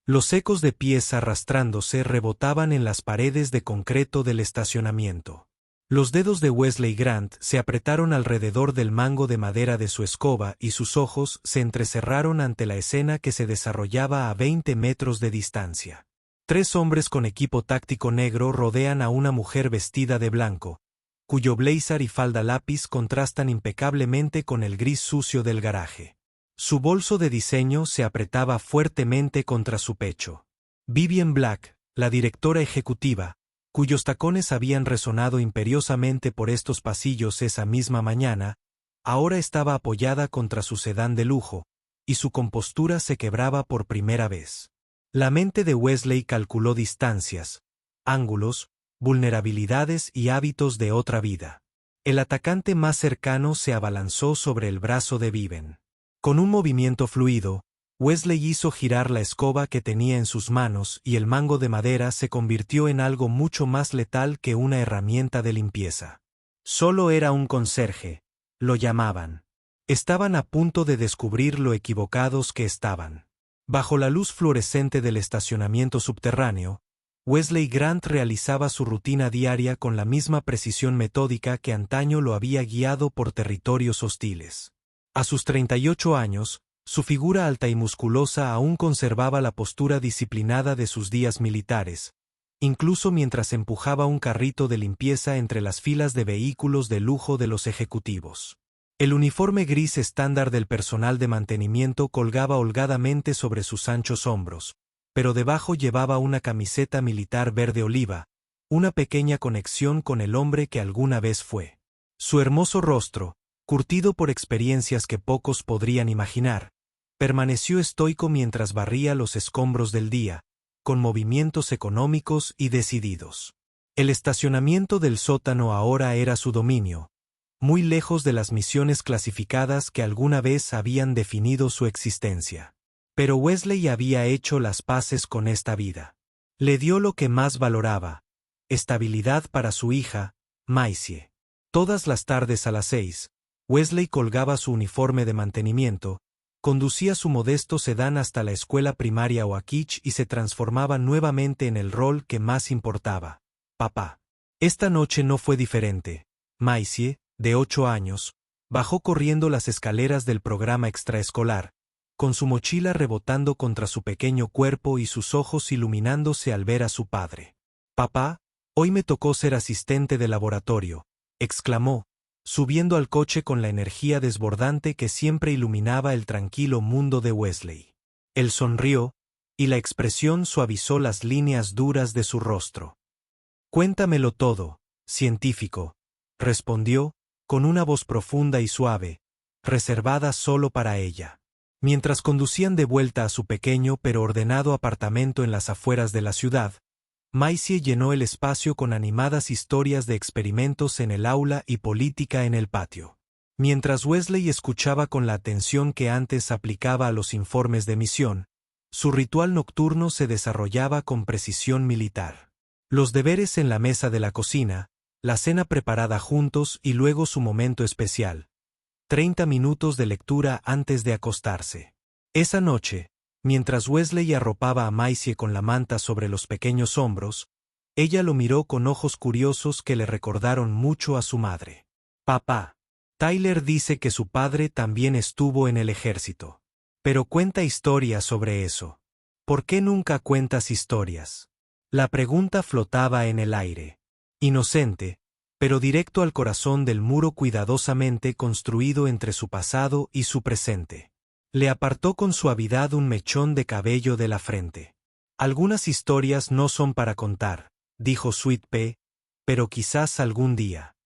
Los ecos de pies arrastrándose rebotaban en las paredes de concreto del estacionamiento. Los dedos de Wesley Grant se apretaron alrededor del mango de madera de su escoba y sus ojos se entrecerraron ante la escena que se desarrollaba a 20 metros de distancia. 3 hombres con equipo táctico negro rodean a una mujer vestida de blanco, cuyo blazer y falda lápiz contrastan impecablemente con el gris sucio del garaje. Su bolso de diseño se apretaba fuertemente contra su pecho. Vivien Black, la directora ejecutiva, cuyos tacones habían resonado imperiosamente por estos pasillos esa misma mañana, ahora estaba apoyada contra su sedán de lujo, y su compostura se quebraba por primera vez. La mente de Wesley calculó distancias, ángulos, vulnerabilidades y hábitos de otra vida. El atacante más cercano se abalanzó sobre el brazo de Vivien. Con un movimiento fluido, Wesley hizo girar la escoba que tenía en sus manos y el mango de madera se convirtió en algo mucho más letal que una herramienta de limpieza. Solo era un conserje, lo llamaban. Estaban a punto de descubrir lo equivocados que estaban. Bajo la luz fluorescente del estacionamiento subterráneo, Wesley Grant realizaba su rutina diaria con la misma precisión metódica que antaño lo había guiado por territorios hostiles. A sus 38 años, su figura alta y musculosa aún conservaba la postura disciplinada de sus días militares, incluso mientras empujaba un carrito de limpieza entre las filas de vehículos de lujo de los ejecutivos. El uniforme gris estándar del personal de mantenimiento colgaba holgadamente sobre sus anchos hombros, pero debajo llevaba una camiseta militar verde oliva, una pequeña conexión con el hombre que alguna vez fue. Su hermoso rostro, curtido por experiencias que pocos podrían imaginar, permaneció estoico mientras barría los escombros del día, con movimientos económicos y decididos. El estacionamiento del sótano ahora era su dominio, muy lejos de las misiones clasificadas que alguna vez habían definido su existencia. Pero Wesley había hecho las paces con esta vida. Le dio lo que más valoraba: estabilidad para su hija, Maisie. Todas las tardes a las 6, Wesley colgaba su uniforme de mantenimiento, conducía su modesto sedán hasta la escuela primaria Oakich y se transformaba nuevamente en el rol que más importaba: papá. Esta noche no fue diferente. Maisie, de 8 años, bajó corriendo las escaleras del programa extraescolar, con su mochila rebotando contra su pequeño cuerpo y sus ojos iluminándose al ver a su padre. «Papá, hoy me tocó ser asistente de laboratorio», exclamó, subiendo al coche con la energía desbordante que siempre iluminaba el tranquilo mundo de Wesley. Él sonrió, y la expresión suavizó las líneas duras de su rostro. «Cuéntamelo todo, científico», respondió, con una voz profunda y suave, reservada solo para ella. Mientras conducían de vuelta a su pequeño pero ordenado apartamento en las afueras de la ciudad, Maisie llenó el espacio con animadas historias de experimentos en el aula y política en el patio. Mientras Wesley escuchaba con la atención que antes aplicaba a los informes de misión, su ritual nocturno se desarrollaba con precisión militar. Los deberes en la mesa de la cocina, la cena preparada juntos y luego su momento especial: 30 minutos de lectura antes de acostarse. Esa noche, mientras Wesley arropaba a Maisie con la manta sobre los pequeños hombros, ella lo miró con ojos curiosos que le recordaron mucho a su madre. «Papá, Tyler dice que su padre también estuvo en el ejército. Pero cuenta historias sobre eso. ¿Por qué nunca cuentas historias?». La pregunta flotaba en el aire. Inocente, pero directo al corazón del muro cuidadosamente construido entre su pasado y su presente. Le apartó con suavidad un mechón de cabello de la frente. «Algunas historias no son para contar», dijo Sweet Pea, «pero quizás algún día».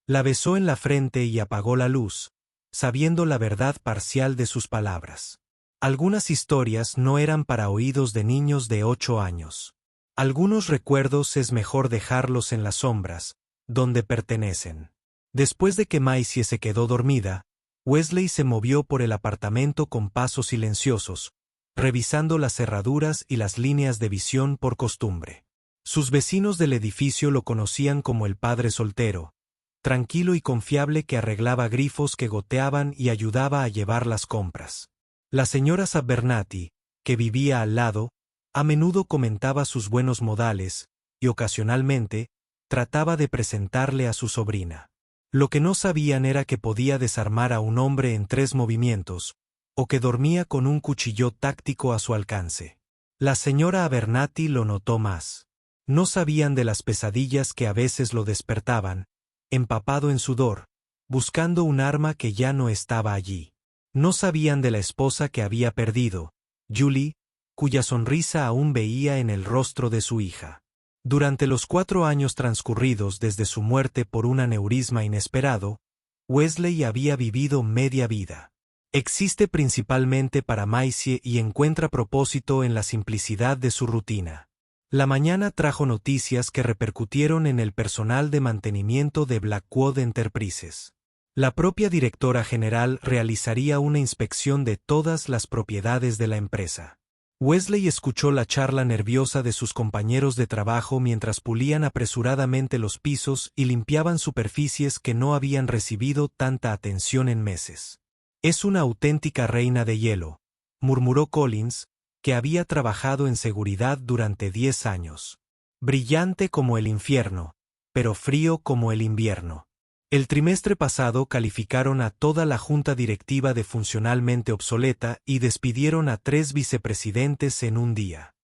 La besó en la frente y apagó la luz, sabiendo la verdad parcial de sus palabras. Algunas historias no eran para oídos de niños de 8 años. Algunos recuerdos es mejor dejarlos en las sombras, donde pertenecen. Después de que Maisie se quedó dormida, Wesley se movió por el apartamento con pasos silenciosos, revisando las cerraduras y las líneas de visión por costumbre. Sus vecinos del edificio lo conocían como el padre soltero, tranquilo y confiable que arreglaba grifos que goteaban y ayudaba a llevar las compras. La señora Sabernati, que vivía al lado, A menudo comentaba sus buenos modales, y ocasionalmente, trataba de presentarle a su sobrina. Lo que no sabían era que podía desarmar a un hombre en 3 movimientos, o que dormía con un cuchillo táctico a su alcance. La señora Abernathy lo notó más. No sabían de las pesadillas que a veces lo despertaban, empapado en sudor, buscando un arma que ya no estaba allí. No sabían de la esposa que había perdido, Julie, cuya sonrisa aún veía en el rostro de su hija. Durante los 4 años transcurridos desde su muerte por un aneurisma inesperado, Wesley había vivido media vida. Existe principalmente para Maisie y encuentra propósito en la simplicidad de su rutina. La mañana trajo noticias que repercutieron en el personal de mantenimiento de Blackwood Enterprises. La propia directora general realizaría una inspección de todas las propiedades de la empresa. Wesley escuchó la charla nerviosa de sus compañeros de trabajo mientras pulían apresuradamente los pisos y limpiaban superficies que no habían recibido tanta atención en meses. «Es una auténtica reina de hielo», murmuró Collins, que había trabajado en seguridad durante 10 años. «Brillante como el infierno, pero frío como el invierno». El trimestre pasado calificaron a toda la junta directiva de funcionalmente obsoleta y despidieron a 3 vicepresidentes en un día.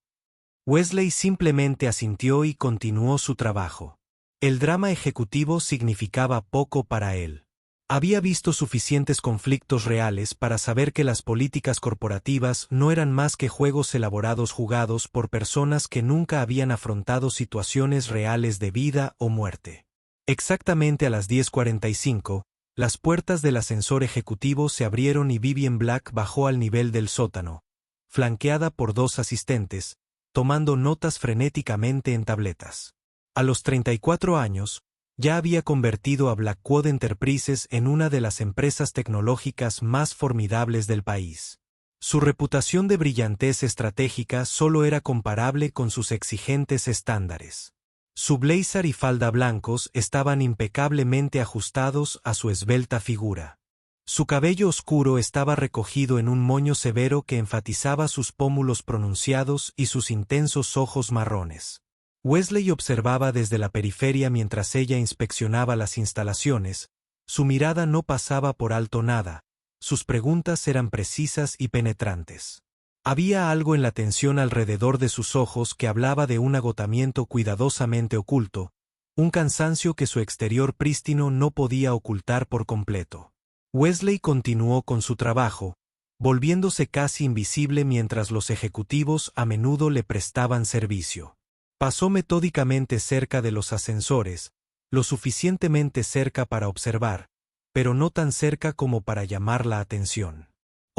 Wesley simplemente asintió y continuó su trabajo. El drama ejecutivo significaba poco para él. Había visto suficientes conflictos reales para saber que las políticas corporativas no eran más que juegos elaborados jugados por personas que nunca habían afrontado situaciones reales de vida o muerte. Exactamente a las 10:45, las puertas del ascensor ejecutivo se abrieron y Vivien Black bajó al nivel del sótano, flanqueada por 2 asistentes, tomando notas frenéticamente en tabletas. A los 34 años, ya había convertido a Blackwood Enterprises en una de las empresas tecnológicas más formidables del país. Su reputación de brillantez estratégica solo era comparable con sus exigentes estándares. Su blazer y falda blancos estaban impecablemente ajustados a su esbelta figura. Su cabello oscuro estaba recogido en un moño severo que enfatizaba sus pómulos pronunciados y sus intensos ojos marrones. Wesley observaba desde la periferia mientras ella inspeccionaba las instalaciones. Su mirada no pasaba por alto nada, sus preguntas eran precisas y penetrantes. Había algo en la tensión alrededor de sus ojos que hablaba de un agotamiento cuidadosamente oculto, un cansancio que su exterior prístino no podía ocultar por completo. Wesley continuó con su trabajo, volviéndose casi invisible mientras los ejecutivos a menudo le prestaban servicio. Pasó metódicamente cerca de los ascensores, lo suficientemente cerca para observar, pero no tan cerca como para llamar la atención.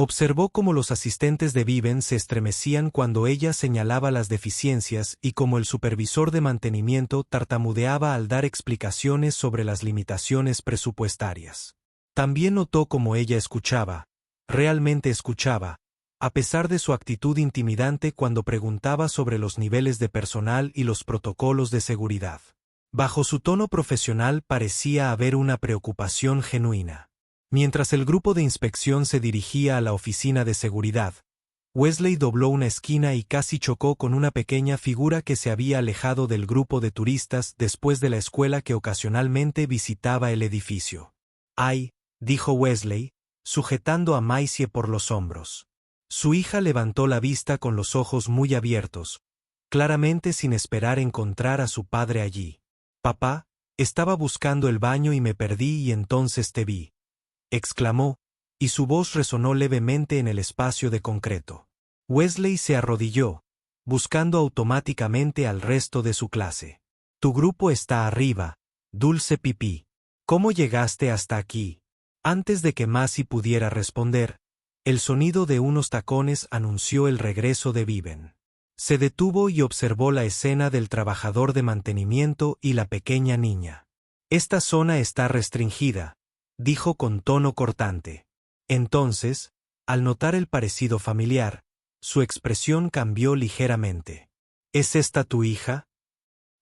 Observó cómo los asistentes de Viven se estremecían cuando ella señalaba las deficiencias y cómo el supervisor de mantenimiento tartamudeaba al dar explicaciones sobre las limitaciones presupuestarias. También notó cómo ella escuchaba, realmente escuchaba, a pesar de su actitud intimidante cuando preguntaba sobre los niveles de personal y los protocolos de seguridad. Bajo su tono profesional parecía haber una preocupación genuina. Mientras el grupo de inspección se dirigía a la oficina de seguridad, Wesley dobló una esquina y casi chocó con una pequeña figura que se había alejado del grupo de turistas después de la escuela que ocasionalmente visitaba el edificio. «Ay», dijo Wesley, sujetando a Maisie por los hombros. Su hija levantó la vista con los ojos muy abiertos, claramente sin esperar encontrar a su padre allí. «Papá, estaba buscando el baño y me perdí y entonces te vi», exclamó, y su voz resonó levemente en el espacio de concreto. Wesley se arrodilló, buscando automáticamente al resto de su clase. «Tu grupo está arriba, Dulce Pipí. ¿Cómo llegaste hasta aquí?» Antes de que Maisie pudiera responder, el sonido de unos tacones anunció el regreso de Viven. Se detuvo y observó la escena del trabajador de mantenimiento y la pequeña niña. «Esta zona está restringida», dijo con tono cortante. Entonces, al notar el parecido familiar, su expresión cambió ligeramente. «¿Es esta tu hija?»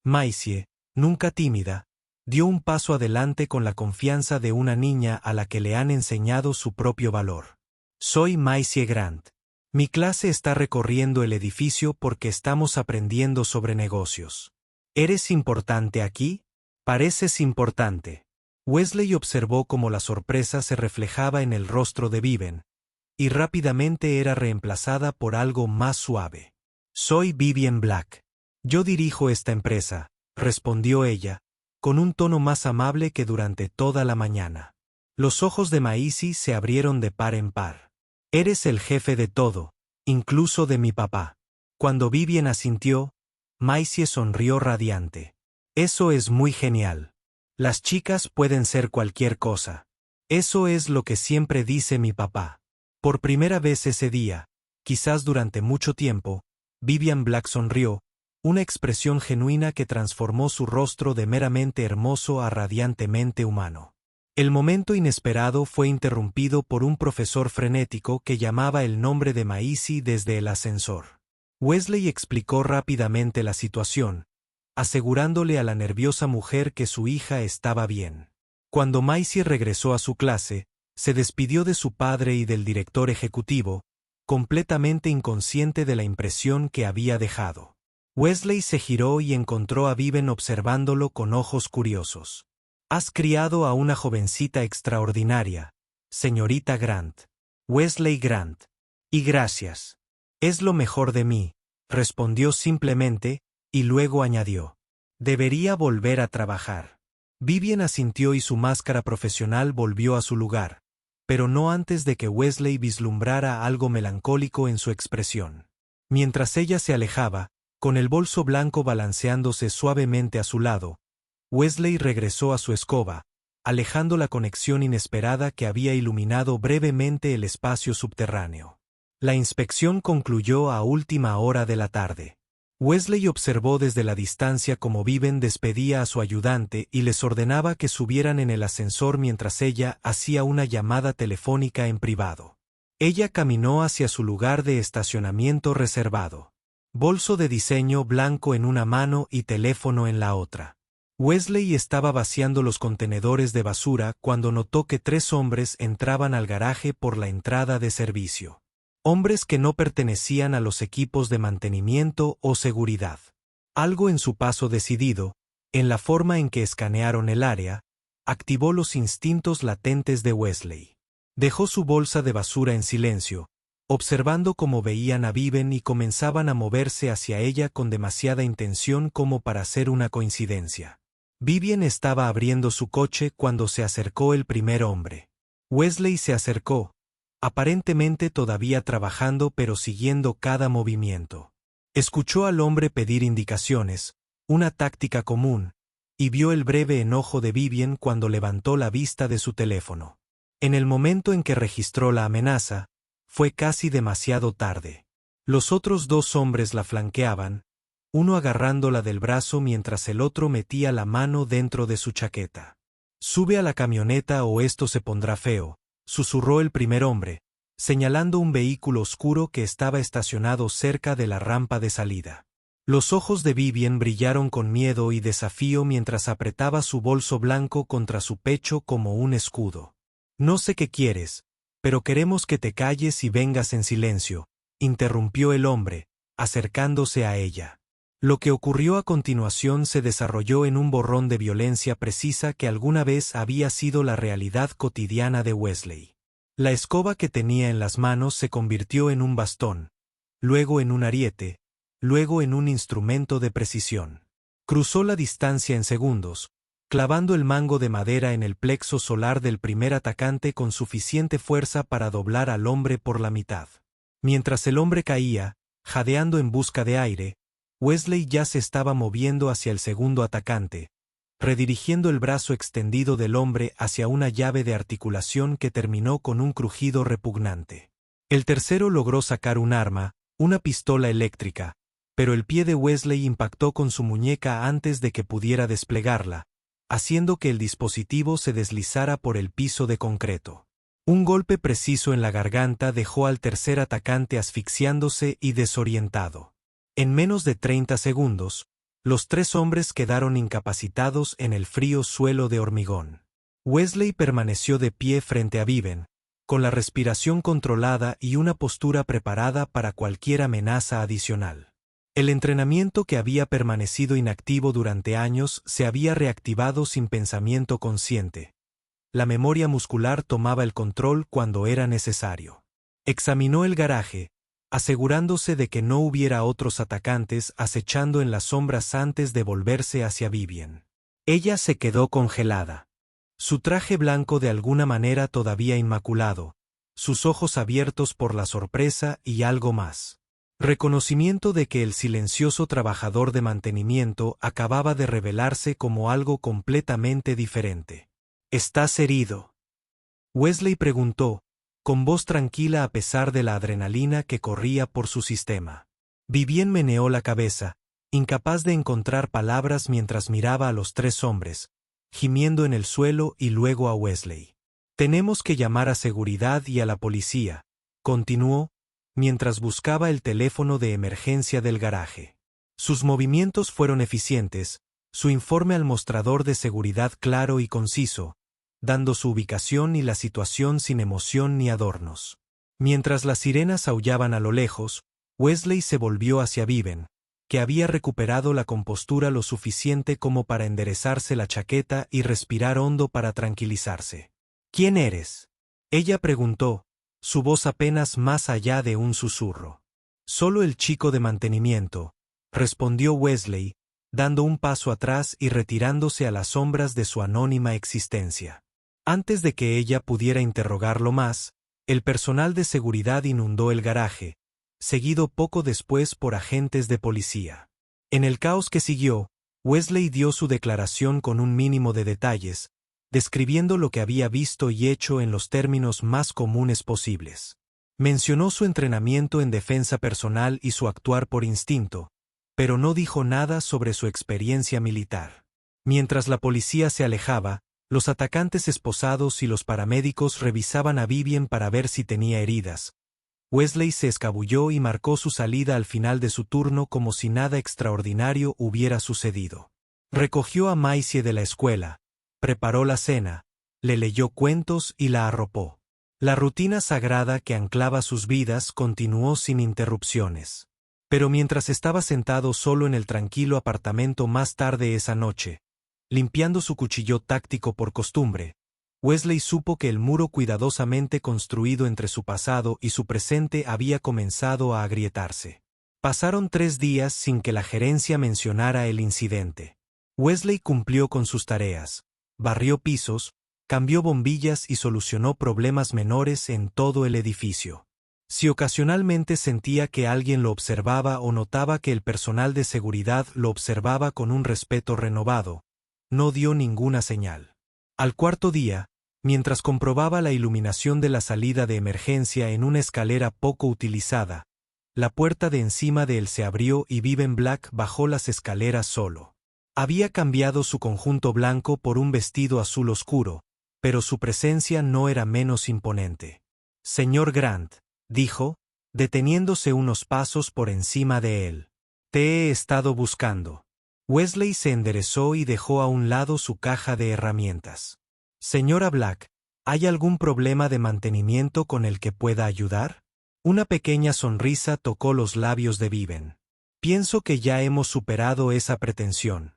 Maisie, nunca tímida, dio un paso adelante con la confianza de una niña a la que le han enseñado su propio valor. «Soy Maisie Grant. Mi clase está recorriendo el edificio porque estamos aprendiendo sobre negocios. ¿Eres importante aquí? Pareces importante. Wesley observó cómo la sorpresa se reflejaba en el rostro de Vivian, y rápidamente era reemplazada por algo más suave. Soy Vivian Black. Yo dirijo esta empresa, respondió ella, con un tono más amable que durante toda la mañana. Los ojos de Maisie se abrieron de par en par. Eres el jefe de todo, incluso de mi papá. Cuando Vivian asintió, Maisie sonrió radiante. Eso es muy genial. Las chicas pueden ser cualquier cosa. Eso es lo que siempre dice mi papá. Por primera vez ese día, quizás durante mucho tiempo, Vivian Black sonrió, una expresión genuina que transformó su rostro de meramente hermoso a radiantemente humano. El momento inesperado fue interrumpido por un profesor frenético que llamaba el nombre de Maisie desde el ascensor. Wesley explicó rápidamente la situación, asegurándole a la nerviosa mujer que su hija estaba bien. Cuando Maisie regresó a su clase, se despidió de su padre y del director ejecutivo, completamente inconsciente de la impresión que había dejado. Wesley se giró y encontró a Vivian observándolo con ojos curiosos. Has criado a una jovencita extraordinaria, señorita Grant. Wesley Grant. Y gracias. Es lo mejor de mí, respondió simplemente, y luego añadió. Debería volver a trabajar. Vivian asintió y su máscara profesional volvió a su lugar, pero no antes de que Wesley vislumbrara algo melancólico en su expresión. Mientras ella se alejaba, con el bolso blanco balanceándose suavemente a su lado, Wesley regresó a su escoba, alejando la conexión inesperada que había iluminado brevemente el espacio subterráneo. La inspección concluyó a última hora de la tarde. Wesley observó desde la distancia cómo Vivian despedía a su ayudante y les ordenaba que subieran en el ascensor mientras ella hacía una llamada telefónica en privado. Ella caminó hacia su lugar de estacionamiento reservado. Bolso de diseño blanco en una mano y teléfono en la otra. Wesley estaba vaciando los contenedores de basura cuando notó que 3 hombres entraban al garaje por la entrada de servicio. Hombres que no pertenecían a los equipos de mantenimiento o seguridad. Algo en su paso decidido, en la forma en que escanearon el área, activó los instintos latentes de Wesley. Dejó su bolsa de basura en silencio, observando cómo veían a Vivian y comenzaban a moverse hacia ella con demasiada intención como para ser una coincidencia. Vivian estaba abriendo su coche cuando se acercó el primer hombre. Wesley se acercó, aparentemente todavía trabajando pero siguiendo cada movimiento. Escuchó al hombre pedir indicaciones, una táctica común, y vio el breve enojo de Vivian cuando levantó la vista de su teléfono. En el momento en que registró la amenaza, fue casi demasiado tarde. Los otros 2 hombres la flanqueaban, uno agarrándola del brazo mientras el otro metía la mano dentro de su chaqueta. Sube a la camioneta o esto se pondrá feo, susurró el primer hombre, señalando un vehículo oscuro que estaba estacionado cerca de la rampa de salida. Los ojos de Vivian brillaron con miedo y desafío mientras apretaba su bolso blanco contra su pecho como un escudo. No sé qué quieres, pero queremos que te calles y vengas en silencio, interrumpió el hombre, acercándose a ella. Lo que ocurrió a continuación se desarrolló en un borrón de violencia precisa que alguna vez había sido la realidad cotidiana de Wesley. La escoba que tenía en las manos se convirtió en un bastón, luego en un ariete, luego en un instrumento de precisión. Cruzó la distancia en segundos, clavando el mango de madera en el plexo solar del primer atacante con suficiente fuerza para doblar al hombre por la mitad. Mientras el hombre caía, jadeando en busca de aire, Wesley ya se estaba moviendo hacia el segundo atacante, redirigiendo el brazo extendido del hombre hacia una llave de articulación que terminó con un crujido repugnante. El tercero logró sacar un arma, una pistola eléctrica, pero el pie de Wesley impactó con su muñeca antes de que pudiera desplegarla, haciendo que el dispositivo se deslizara por el piso de concreto. Un golpe preciso en la garganta dejó al tercer atacante asfixiándose y desorientado. En menos de 30 segundos, los 3 hombres quedaron incapacitados en el frío suelo de hormigón. Wesley permaneció de pie frente a Vivian, con la respiración controlada y una postura preparada para cualquier amenaza adicional. El entrenamiento que había permanecido inactivo durante años se había reactivado sin pensamiento consciente. La memoria muscular tomaba el control cuando era necesario. Examinó el garaje, asegurándose de que no hubiera otros atacantes acechando en las sombras antes de volverse hacia Vivian. Ella se quedó congelada. Su traje blanco de alguna manera todavía inmaculado, sus ojos abiertos por la sorpresa y algo más. Reconocimiento de que el silencioso trabajador de mantenimiento acababa de revelarse como algo completamente diferente. ¿Estás herido?, Wesley preguntó, con voz tranquila a pesar de la adrenalina que corría por su sistema. Vivian meneó la cabeza, incapaz de encontrar palabras mientras miraba a los tres hombres, gimiendo en el suelo y luego a Wesley. Tenemos que llamar a seguridad y a la policía, continuó, mientras buscaba el teléfono de emergencia del garaje. Sus movimientos fueron eficientes, su informe al mostrador de seguridad claro y conciso, dando su ubicación y la situación sin emoción ni adornos. Mientras las sirenas aullaban a lo lejos, Wesley se volvió hacia Vivian, que había recuperado la compostura lo suficiente como para enderezarse la chaqueta y respirar hondo para tranquilizarse. ¿Quién eres?, ella preguntó, su voz apenas más allá de un susurro. Solo el chico de mantenimiento, respondió Wesley, dando un paso atrás y retirándose a las sombras de su anónima existencia. Antes de que ella pudiera interrogarlo más, el personal de seguridad inundó el garaje, seguido poco después por agentes de policía. En el caos que siguió, Wesley dio su declaración con un mínimo de detalles, describiendo lo que había visto y hecho en los términos más comunes posibles. Mencionó su entrenamiento en defensa personal y su actuar por instinto, pero no dijo nada sobre su experiencia militar. Mientras la policía se alejaba, los atacantes esposados y los paramédicos revisaban a Vivian para ver si tenía heridas. Wesley se escabulló y marcó su salida al final de su turno como si nada extraordinario hubiera sucedido. Recogió a Maisie de la escuela, preparó la cena, le leyó cuentos y la arropó. La rutina sagrada que anclaba sus vidas continuó sin interrupciones. Pero mientras estaba sentado solo en el tranquilo apartamento más tarde esa noche, limpiando su cuchillo táctico por costumbre, Wesley supo que el muro cuidadosamente construido entre su pasado y su presente había comenzado a agrietarse. Pasaron 3 días sin que la gerencia mencionara el incidente. Wesley cumplió con sus tareas, barrió pisos, cambió bombillas y solucionó problemas menores en todo el edificio. Si ocasionalmente sentía que alguien lo observaba o notaba que el personal de seguridad lo observaba con un respeto renovado, no dio ninguna señal. Al cuarto día, mientras comprobaba la iluminación de la salida de emergencia en una escalera poco utilizada, la puerta de encima de él se abrió y Vivian Black bajó las escaleras solo. Había cambiado su conjunto blanco por un vestido azul oscuro, pero su presencia no era menos imponente. «Señor Grant», dijo, deteniéndose unos pasos por encima de él. «Te he estado buscando». Wesley se enderezó y dejó a un lado su caja de herramientas. «Señora Black, ¿hay algún problema de mantenimiento con el que pueda ayudar?» Una pequeña sonrisa tocó los labios de Vivian. «Pienso que ya hemos superado esa pretensión.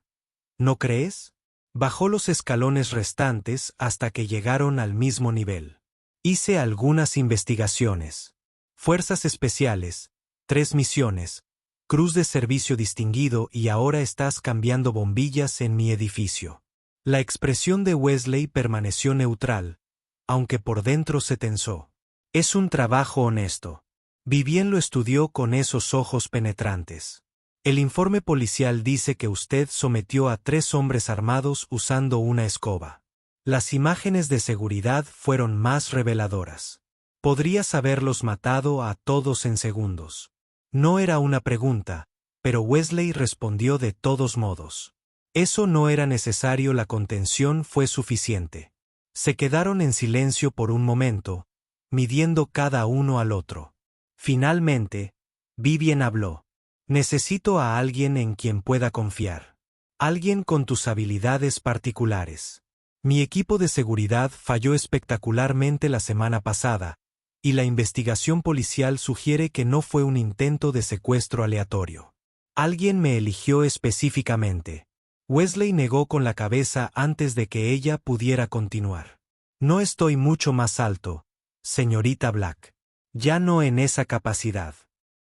¿No crees?». Bajó los escalones restantes hasta que llegaron al mismo nivel. «Hice algunas investigaciones. Fuerzas especiales, 3 misiones, cruz de servicio distinguido y ahora estás cambiando bombillas en mi edificio». La expresión de Wesley permaneció neutral, aunque por dentro se tensó. «Es un trabajo honesto». Vivian lo estudió con esos ojos penetrantes. «El informe policial dice que usted sometió a 3 hombres armados usando una escoba. Las imágenes de seguridad fueron más reveladoras. Podrías haberlos matado a todos en segundos». No era una pregunta, pero Wesley respondió de todos modos. Eso no era necesario, la contención fue suficiente. Se quedaron en silencio por un momento, midiendo cada uno al otro. Finalmente, Vivian habló. «Necesito a alguien en quien pueda confiar. Alguien con tus habilidades particulares». Mi equipo de seguridad falló espectacularmente la semana pasada, y la investigación policial sugiere que no fue un intento de secuestro aleatorio. Alguien me eligió específicamente. Wesley negó con la cabeza antes de que ella pudiera continuar. No estoy mucho más alto, señorita Black. Ya no en esa capacidad.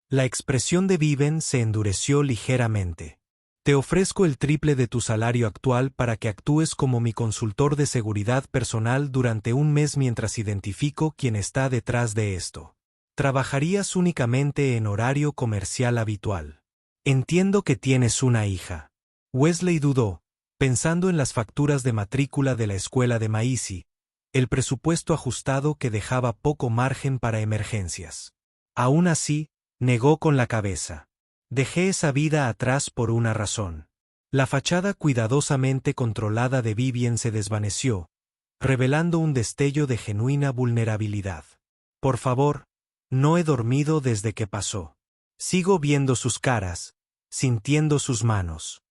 La expresión de Viven se endureció ligeramente. Te ofrezco el triple de tu salario actual para que actúes como mi consultor de seguridad personal durante un mes mientras identifico quién está detrás de esto. Trabajarías únicamente en horario comercial habitual. Entiendo que tienes una hija. Wesley dudó, pensando en las facturas de matrícula de la escuela de Maisie, el presupuesto ajustado que dejaba poco margen para emergencias. Aún así, negó con la cabeza. Dejé esa vida atrás por una razón. La fachada cuidadosamente controlada de Vivien se desvaneció, revelando un destello de genuina vulnerabilidad. Por favor, no he dormido desde que pasó. Sigo viendo sus caras, sintiendo sus manos.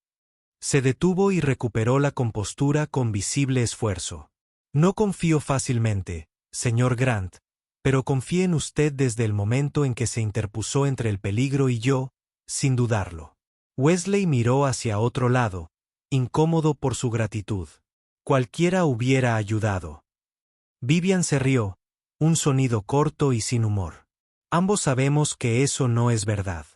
Se detuvo y recuperó la compostura con visible esfuerzo. No confío fácilmente, señor Grant, pero confié en usted desde el momento en que se interpuso entre el peligro y yo, sin dudarlo. Wesley miró hacia otro lado, incómodo por su gratitud. Cualquiera hubiera ayudado. Vivian se rió, un sonido corto y sin humor. Ambos sabemos que eso no es verdad.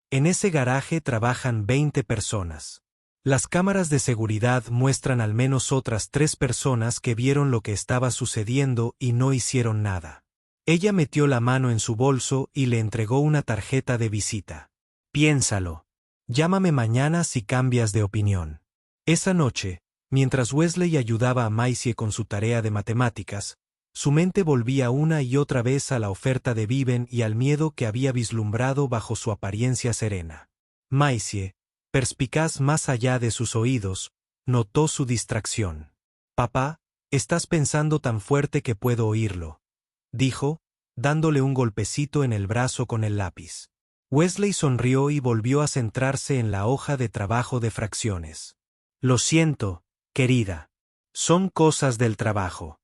En ese garaje trabajan 20 personas. Las cámaras de seguridad muestran al menos otras 3 personas que vieron lo que estaba sucediendo y no hicieron nada. Ella metió la mano en su bolso y le entregó una tarjeta de visita. Piénsalo. Llámame mañana si cambias de opinión. Esa noche, mientras Wesley ayudaba a Maisie con su tarea de matemáticas, su mente volvía una y otra vez a la oferta de Viven y al miedo que había vislumbrado bajo su apariencia serena. Maisie, perspicaz más allá de sus oídos, notó su distracción. «Papá, estás pensando tan fuerte que puedo oírlo», dijo, dándole un golpecito en el brazo con el lápiz. Wesley sonrió y volvió a centrarse en la hoja de trabajo de fracciones. «Lo siento, querida. Son cosas del trabajo».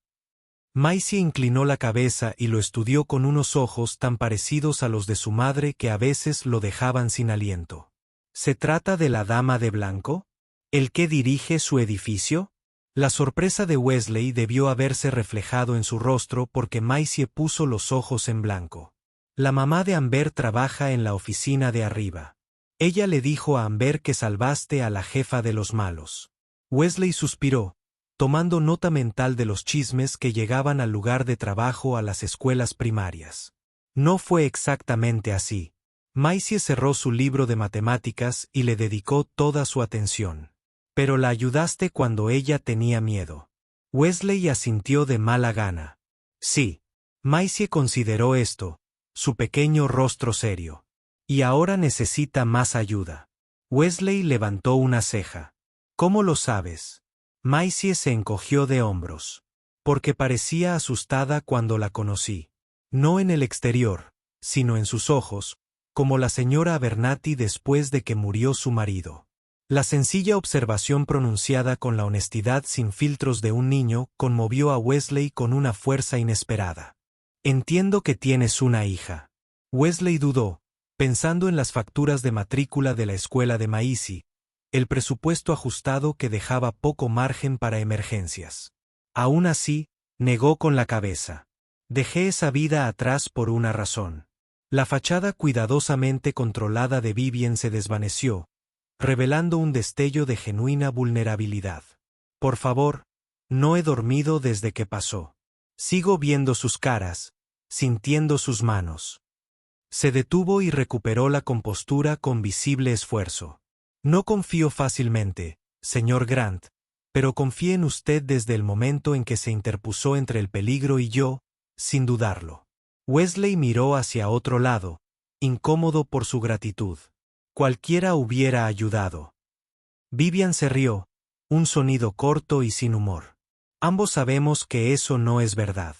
Maisie inclinó la cabeza y lo estudió con unos ojos tan parecidos a los de su madre que a veces lo dejaban sin aliento. ¿Se trata de la dama de blanco? ¿El que dirige su edificio? La sorpresa de Wesley debió haberse reflejado en su rostro porque Maisie puso los ojos en blanco. La mamá de Amber trabaja en la oficina de arriba. Ella le dijo a Amber que salvaste a la jefa de los malos. Wesley suspiró, tomando nota mental de los chismes que llegaban al lugar de trabajo a las escuelas primarias. No fue exactamente así. Maisie cerró su libro de matemáticas y le dedicó toda su atención. Pero la ayudaste cuando ella tenía miedo. Wesley asintió de mala gana. Sí. Maisie consideró esto, su pequeño rostro serio. Y ahora necesita más ayuda. Wesley levantó una ceja. ¿Cómo lo sabes? Maisie se encogió de hombros. Porque parecía asustada cuando la conocí. No en el exterior, sino en sus ojos, como la señora Abernathy después de que murió su marido. La sencilla observación pronunciada con la honestidad sin filtros de un niño conmovió a Wesley con una fuerza inesperada. Entiendo que tienes una hija. Wesley dudó, pensando en las facturas de matrícula de la escuela de Maisie, el presupuesto ajustado que dejaba poco margen para emergencias. Aún así, negó con la cabeza. Dejé esa vida atrás por una razón. La fachada cuidadosamente controlada de Vivien se desvaneció, revelando un destello de genuina vulnerabilidad. Por favor, no he dormido desde que pasó. Sigo viendo sus caras, sintiendo sus manos. Se detuvo y recuperó la compostura con visible esfuerzo. No confío fácilmente, señor Grant, pero confié en usted desde el momento en que se interpuso entre el peligro y yo, sin dudarlo. Wesley miró hacia otro lado, incómodo por su gratitud. Cualquiera hubiera ayudado. Vivian se rió, un sonido corto y sin humor. Ambos sabemos que eso no es verdad.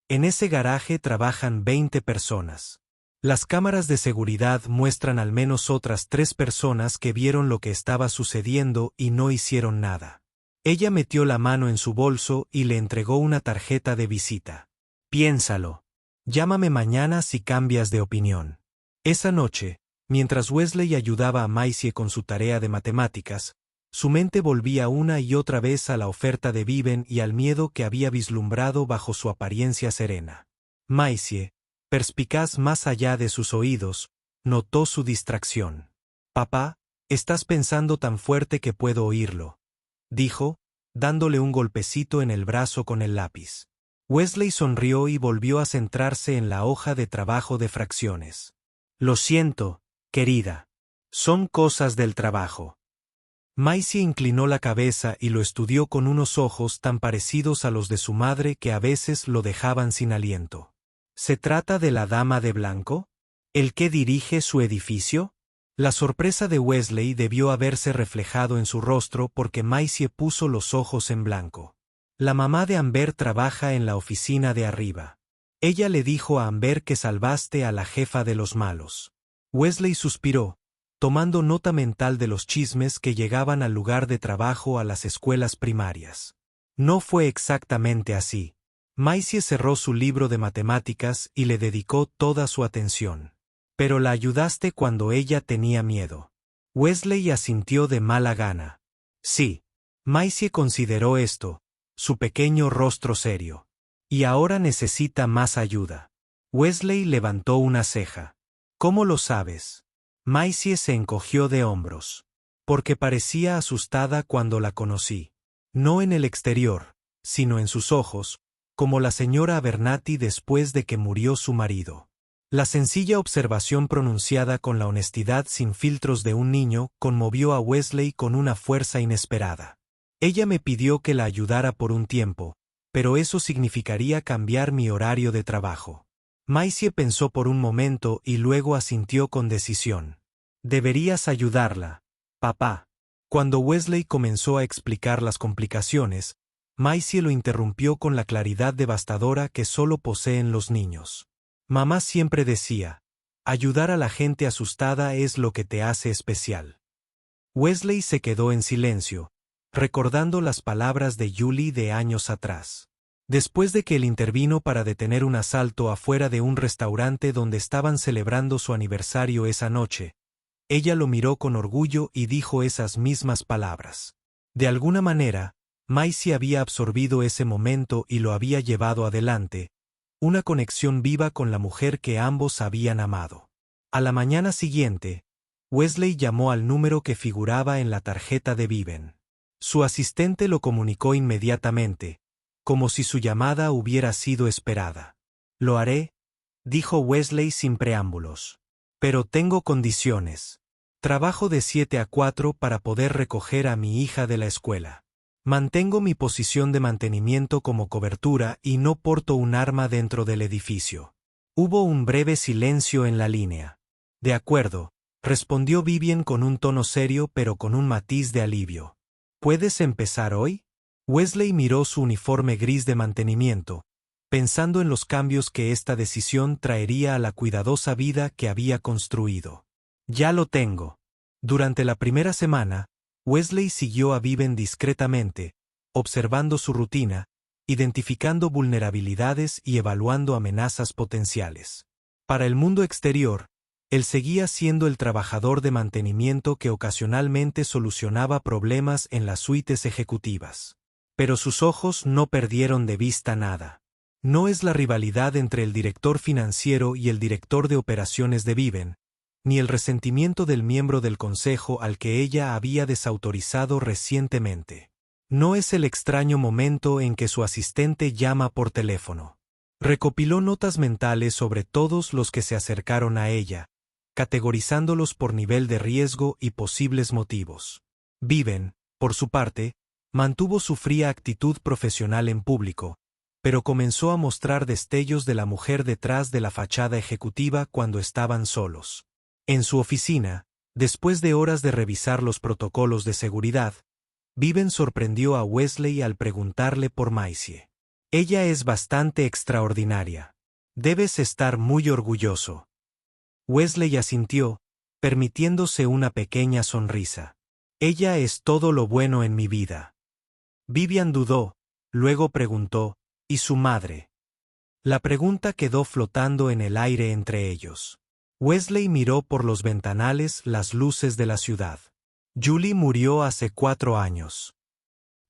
En ese garaje trabajan 20 personas. Las cámaras de seguridad muestran al menos otras 3 personas que vieron lo que estaba sucediendo y no hicieron nada. Ella metió la mano en su bolso y le entregó una tarjeta de visita. Piénsalo. Llámame mañana si cambias de opinión. Esa noche, mientras Wesley ayudaba a Maisie con su tarea de matemáticas, su mente volvía una y otra vez a la oferta de Viven y al miedo que había vislumbrado bajo su apariencia serena. Maisie, perspicaz más allá de sus oídos, notó su distracción. «Papá, estás pensando tan fuerte que puedo oírlo», dijo, dándole un golpecito en el brazo con el lápiz. Wesley sonrió y volvió a centrarse en la hoja de trabajo de fracciones. «Lo siento, querida. Son cosas del trabajo». Maisie inclinó la cabeza y lo estudió con unos ojos tan parecidos a los de su madre que a veces lo dejaban sin aliento. ¿Se trata de la dama de blanco? ¿El que dirige su edificio? La sorpresa de Wesley debió haberse reflejado en su rostro porque Maisie puso los ojos en blanco. La mamá de Amber trabaja en la oficina de arriba. Ella le dijo a Amber que salvaste a la jefa de los malos. Wesley suspiró, tomando nota mental de los chismes que llegaban al lugar de trabajo a las escuelas primarias. No fue exactamente así. Maisie cerró su libro de matemáticas y le dedicó toda su atención. Pero la ayudaste cuando ella tenía miedo. Wesley asintió de mala gana. Sí. Maisie consideró esto, su pequeño rostro serio. Y ahora necesita más ayuda. Wesley levantó una ceja. ¿Cómo lo sabes? Maisie se encogió de hombros. Porque parecía asustada cuando la conocí. No en el exterior, sino en sus ojos, como la señora Abernathy después de que murió su marido. La sencilla observación pronunciada con la honestidad sin filtros de un niño conmovió a Wesley con una fuerza inesperada. Ella me pidió que la ayudara por un tiempo, pero eso significaría cambiar mi horario de trabajo. Maisie pensó por un momento y luego asintió con decisión. Deberías ayudarla, papá. Cuando Wesley comenzó a explicar las complicaciones, Maisie lo interrumpió con la claridad devastadora que solo poseen los niños. Mamá siempre decía, ayudar a la gente asustada es lo que te hace especial. Wesley se quedó en silencio, recordando las palabras de Julie de años atrás. Después de que él intervino para detener un asalto afuera de un restaurante donde estaban celebrando su aniversario esa noche, ella lo miró con orgullo y dijo esas mismas palabras. De alguna manera, Maisie había absorbido ese momento y lo había llevado adelante, una conexión viva con la mujer que ambos habían amado. A la mañana siguiente, Wesley llamó al número que figuraba en la tarjeta de Viven. Su asistente lo comunicó inmediatamente, como si su llamada hubiera sido esperada. «Lo haré», dijo Wesley sin preámbulos. «Pero tengo condiciones. Trabajo de 7 a 4 para poder recoger a mi hija de la escuela. Mantengo mi posición de mantenimiento como cobertura y no porto un arma dentro del edificio». Hubo un breve silencio en la línea. «De acuerdo», respondió Vivian con un tono serio pero con un matiz de alivio. «¿Puedes empezar hoy?» Wesley miró su uniforme gris de mantenimiento, pensando en los cambios que esta decisión traería a la cuidadosa vida que había construido. «Ya lo tengo». Durante la primera semana, Wesley siguió a Viven discretamente, observando su rutina, identificando vulnerabilidades y evaluando amenazas potenciales. Para el mundo exterior, él seguía siendo el trabajador de mantenimiento que ocasionalmente solucionaba problemas en las suites ejecutivas. Pero sus ojos no perdieron de vista nada. No es la rivalidad entre el director financiero y el director de operaciones de Viven, ni el resentimiento del miembro del consejo al que ella había desautorizado recientemente. No es el extraño momento en que su asistente llama por teléfono. Recopiló notas mentales sobre todos los que se acercaron a ella, categorizándolos por nivel de riesgo y posibles motivos. Viven, por su parte, mantuvo su fría actitud profesional en público, pero comenzó a mostrar destellos de la mujer detrás de la fachada ejecutiva cuando estaban solos. En su oficina, después de horas de revisar los protocolos de seguridad, Viven sorprendió a Wesley al preguntarle por Maisie. «Ella es bastante extraordinaria. Debes estar muy orgulloso». Wesley asintió, permitiéndose una pequeña sonrisa. «Ella es todo lo bueno en mi vida». Vivian dudó, luego preguntó, ¿y su madre? La pregunta quedó flotando en el aire entre ellos. Wesley miró por los ventanales las luces de la ciudad. Julie murió hace 4 años.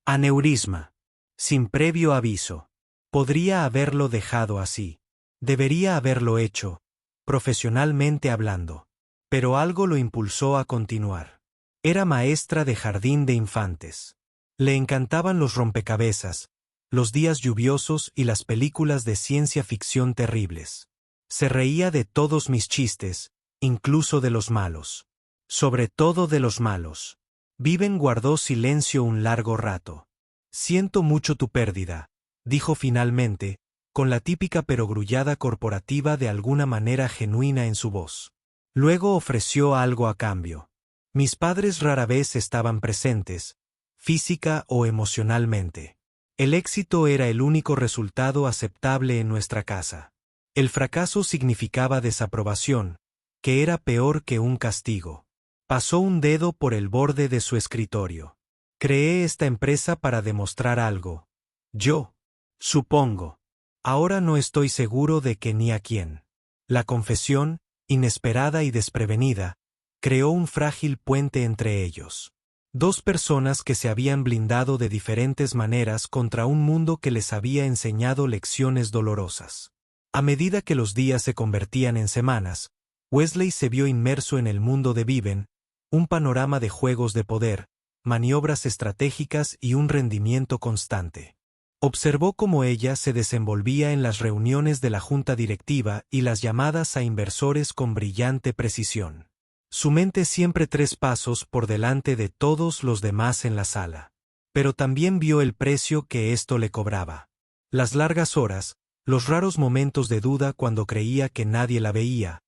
Aneurisma. Sin previo aviso. Podría haberlo dejado así. Debería haberlo hecho, profesionalmente hablando. Pero algo lo impulsó a continuar. Era maestra de jardín de infantes. Le encantaban los rompecabezas, los días lluviosos y las películas de ciencia ficción terribles. Se reía de todos mis chistes, incluso de los malos. Sobre todo de los malos. Viven guardó silencio un largo rato. Siento mucho tu pérdida, dijo finalmente, con la típica perogrullada corporativa de alguna manera genuina en su voz. Luego ofreció algo a cambio. Mis padres rara vez estaban presentes, física o emocionalmente. El éxito era el único resultado aceptable en nuestra casa. El fracaso significaba desaprobación, que era peor que un castigo. Pasó un dedo por el borde de su escritorio. Creé esta empresa para demostrar algo. Yo. Supongo. Ahora no estoy seguro de qué ni a quién. La confesión, inesperada y desprevenida, creó un frágil puente entre ellos. 2 personas que se habían blindado de diferentes maneras contra un mundo que les había enseñado lecciones dolorosas. A medida que los días se convertían en semanas, Wesley se vio inmerso en el mundo de Viven, un panorama de juegos de poder, maniobras estratégicas y un rendimiento constante. Observó cómo ella se desenvolvía en las reuniones de la junta directiva y las llamadas a inversores con brillante precisión. Su mente siempre 3 pasos por delante de todos los demás en la sala. Pero también vio el precio que esto le cobraba. Las largas horas, los raros momentos de duda cuando creía que nadie la veía,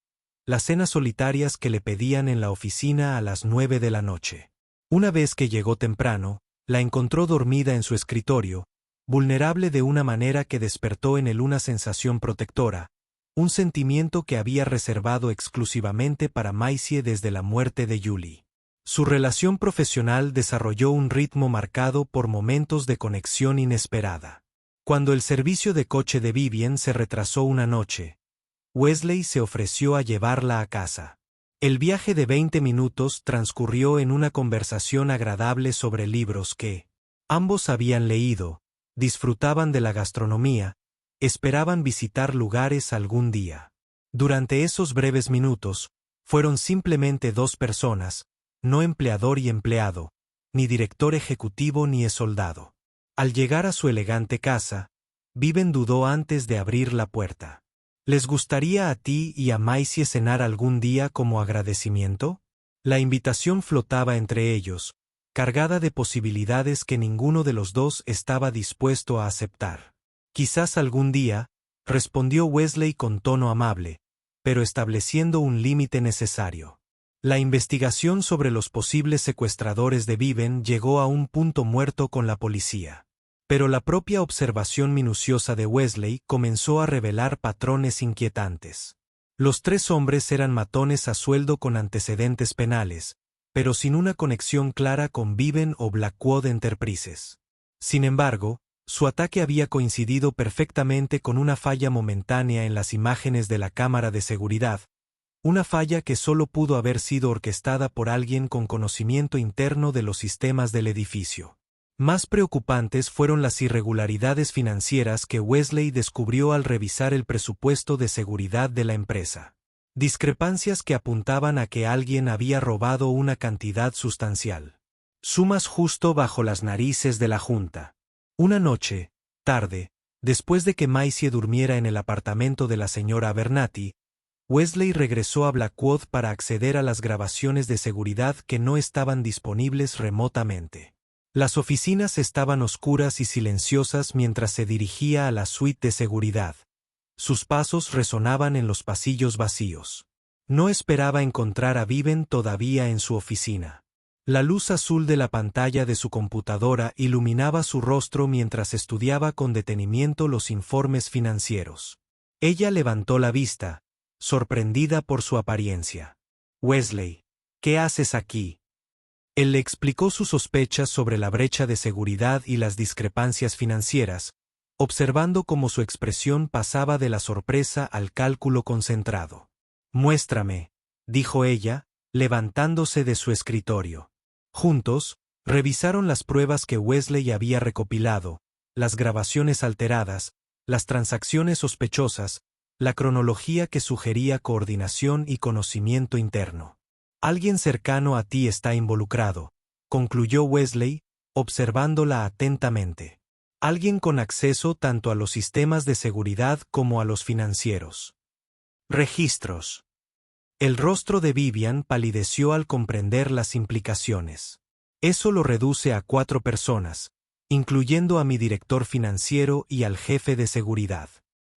las cenas solitarias que le pedían en la oficina a las 9 de la noche. Una vez que llegó temprano, la encontró dormida en su escritorio, vulnerable de una manera que despertó en él una sensación protectora, un sentimiento que había reservado exclusivamente para Maisie desde la muerte de Julie. Su relación profesional desarrolló un ritmo marcado por momentos de conexión inesperada. Cuando el servicio de coche de Vivian se retrasó una noche, Wesley se ofreció a llevarla a casa. El viaje de 20 minutos transcurrió en una conversación agradable sobre libros que ambos habían leído, disfrutaban de la gastronomía, esperaban visitar lugares algún día. Durante esos breves minutos, fueron simplemente 2 personas, no empleador y empleado, ni director ejecutivo ni soldado. Al llegar a su elegante casa, Viven dudó antes de abrir la puerta. ¿Les gustaría a ti y a Maisie cenar algún día como agradecimiento? La invitación flotaba entre ellos, cargada de posibilidades que ninguno de los dos estaba dispuesto a aceptar. Quizás algún día, respondió Wesley con tono amable, pero estableciendo un límite necesario. La investigación sobre los posibles secuestradores de Viven llegó a un punto muerto con la policía. Pero la propia observación minuciosa de Wesley comenzó a revelar patrones inquietantes. Los 3 hombres eran matones a sueldo con antecedentes penales, pero sin una conexión clara con Viven o Blackwood Enterprises. Sin embargo, su ataque había coincidido perfectamente con una falla momentánea en las imágenes de la cámara de seguridad, una falla que solo pudo haber sido orquestada por alguien con conocimiento interno de los sistemas del edificio. Más preocupantes fueron las irregularidades financieras que Wesley descubrió al revisar el presupuesto de seguridad de la empresa. Discrepancias que apuntaban a que alguien había robado una cantidad sustancial. Sumas justo bajo las narices de la junta. Una noche, tarde, después de que Maisie durmiera en el apartamento de la señora Abernathy, Wesley regresó a Blackwood para acceder a las grabaciones de seguridad que no estaban disponibles remotamente. Las oficinas estaban oscuras y silenciosas mientras se dirigía a la suite de seguridad. Sus pasos resonaban en los pasillos vacíos. No esperaba encontrar a Viven todavía en su oficina. La luz azul de la pantalla de su computadora iluminaba su rostro mientras estudiaba con detenimiento los informes financieros. Ella levantó la vista, sorprendida por su apariencia. «Wesley, ¿qué haces aquí?» Él le explicó sus sospechas sobre la brecha de seguridad y las discrepancias financieras, observando cómo su expresión pasaba de la sorpresa al cálculo concentrado. «Muéstrame», dijo ella, levantándose de su escritorio. Juntos, revisaron las pruebas que Wesley había recopilado, las grabaciones alteradas, las transacciones sospechosas, la cronología que sugería coordinación y conocimiento interno. «Alguien cercano a ti está involucrado», concluyó Wesley, observándola atentamente. «Alguien con acceso tanto a los sistemas de seguridad como a los financieros». Registros. El rostro de Vivian palideció al comprender las implicaciones. «Eso lo reduce a 4 personas, incluyendo a mi director financiero y al jefe de seguridad».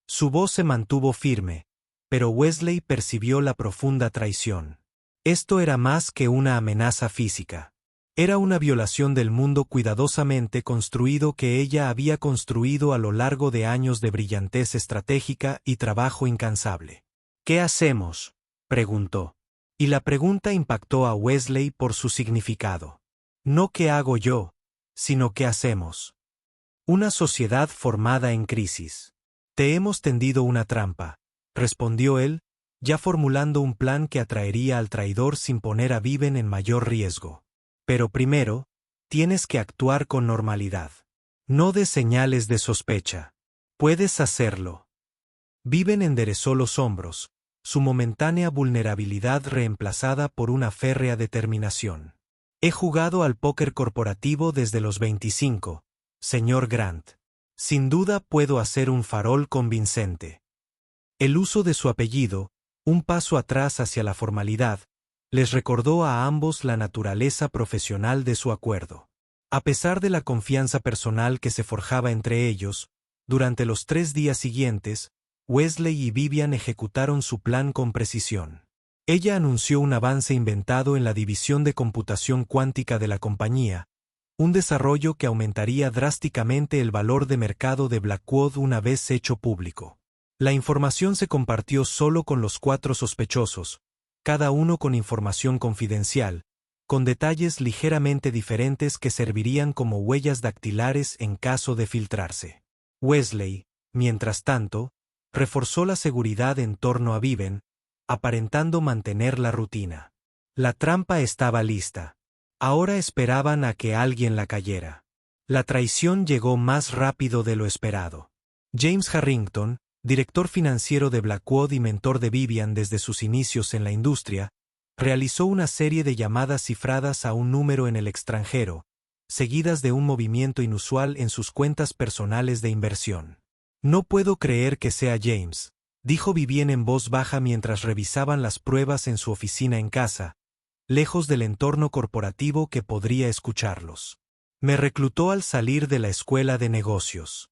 Su voz se mantuvo firme, pero Wesley percibió la profunda traición. Esto era más que una amenaza física. Era una violación del mundo cuidadosamente construido que ella había construido a lo largo de años de brillantez estratégica y trabajo incansable. «¿Qué hacemos?», preguntó. Y la pregunta impactó a Wesley por su significado. No «¿qué hago yo?», sino «¿qué hacemos?». Una sociedad formada en crisis. «Te hemos tendido una trampa», respondió él, ya formulando un plan que atraería al traidor sin poner a Viven en mayor riesgo. «Pero primero, tienes que actuar con normalidad. No des señales de sospecha. Puedes hacerlo». Viven enderezó los hombros, su momentánea vulnerabilidad reemplazada por una férrea determinación. «He jugado al póker corporativo desde los 25, señor Grant. Sin duda puedo hacer un farol convincente». El uso de su apellido, un paso atrás hacia la formalidad, les recordó a ambos la naturaleza profesional de su acuerdo. A pesar de la confianza personal que se forjaba entre ellos, durante los 3 días siguientes, Wesley y Vivian ejecutaron su plan con precisión. Ella anunció un avance inventado en la división de computación cuántica de la compañía, un desarrollo que aumentaría drásticamente el valor de mercado de Blackwood una vez hecho público. La información se compartió solo con los 4 sospechosos, cada uno con información confidencial, con detalles ligeramente diferentes que servirían como huellas dactilares en caso de filtrarse. Wesley, mientras tanto, reforzó la seguridad en torno a Viven, aparentando mantener la rutina. La trampa estaba lista. Ahora esperaban a que alguien la cayera. La traición llegó más rápido de lo esperado. James Harrington, director financiero de Blackwood y mentor de Vivian desde sus inicios en la industria, realizó una serie de llamadas cifradas a un número en el extranjero, seguidas de un movimiento inusual en sus cuentas personales de inversión. «No puedo creer que sea James», dijo Vivian en voz baja mientras revisaban las pruebas en su oficina en casa, lejos del entorno corporativo que podría escucharlos. «Me reclutó al salir de la escuela de negocios.